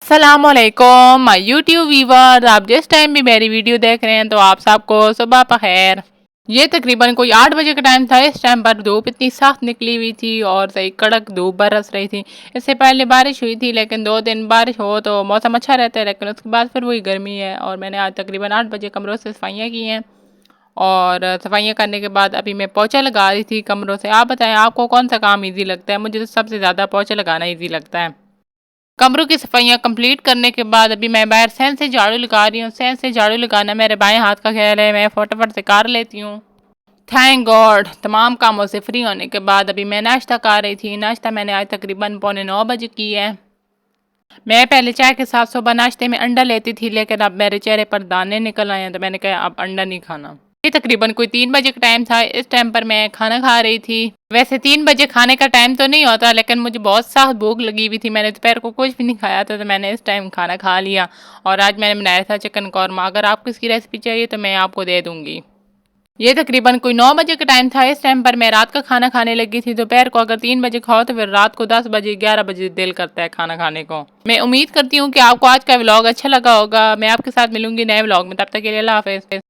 अस्सलामुअलैकुम my YouTube viewer, आप जिस टाइम भी मेरी वीडियो देख रहे हैं तो आप सबको सुबह बखैर। ये तकरीबन कोई 8 बजे का टाइम था। इस टाइम पर धूप इतनी साफ निकली हुई थी और सही कड़क धूप बरस रही थी। इससे पहले बारिश हुई थी, लेकिन 2 दिन बारिश हो तो मौसम अच्छा रहता है, लेकिन उसके बाद फिर वही गर्मी है। और मैंने आज तकरीबन 8 बजे कमरों से सफाइयाँ की हैं और सफाइयाँ करने के बाद अभी मैं पोछा लगा रही थी कमरों से। आप बताएं, आपको कौन सा काम ईजी लगता है? मुझे तो सबसे ज़्यादा पोछा लगाना ईजी लगता है। कमरों की सफाइयाँ कंप्लीट करने के बाद अभी मैं बाहर सैन से झाड़ू लगा रही हूँ। सैन से झाड़ू लगाना मेरे बाएं हाथ का ख्याल है, मैं फटाफट से कर लेती हूँ। थैंक गॉड, तमाम कामों से फ्री होने के बाद अभी मैं नाश्ता कर रही थी। नाश्ता मैंने आज तकरीबन 8:45 की है। मैं पहले चाय के साथ सुबह नाश्ते में अंडा लेती थी, लेकिन अब मेरे चेहरे पर दाने निकल आए हैं तो मैंने कहा अब अंडा नहीं खाना। ये तकरीबन कोई 3 बजे का टाइम था। इस टाइम पर मैं खाना खा रही थी। वैसे 3 बजे खाने का टाइम तो नहीं होता, लेकिन मुझे बहुत सख्त भूख लगी हुई थी। मैंने दोपहर को कुछ भी नहीं खाया था, तो मैंने इस टाइम खाना खा लिया। और आज मैंने बनाया था चिकन कौरमा। अगर आपको इसकी रेसिपी चाहिए तो मैं आपको दे दूँगी। ये तकरीबन कोई 9 बजे का टाइम था। इस टाइम पर मैं रात का खाना खाने लगी थी। दोपहर को अगर 3 बजे खाओ तो फिर रात को 10 बजे 11 बजे दिल करता है खाना खाने को। मैं उम्मीद करती हूँ कि आपको आज का व्लॉग अच्छा लगा होगा। मैं आपके साथ मिलूंगी नए व्लॉग में, तब तक के लिए अल्लाह हाफिज़।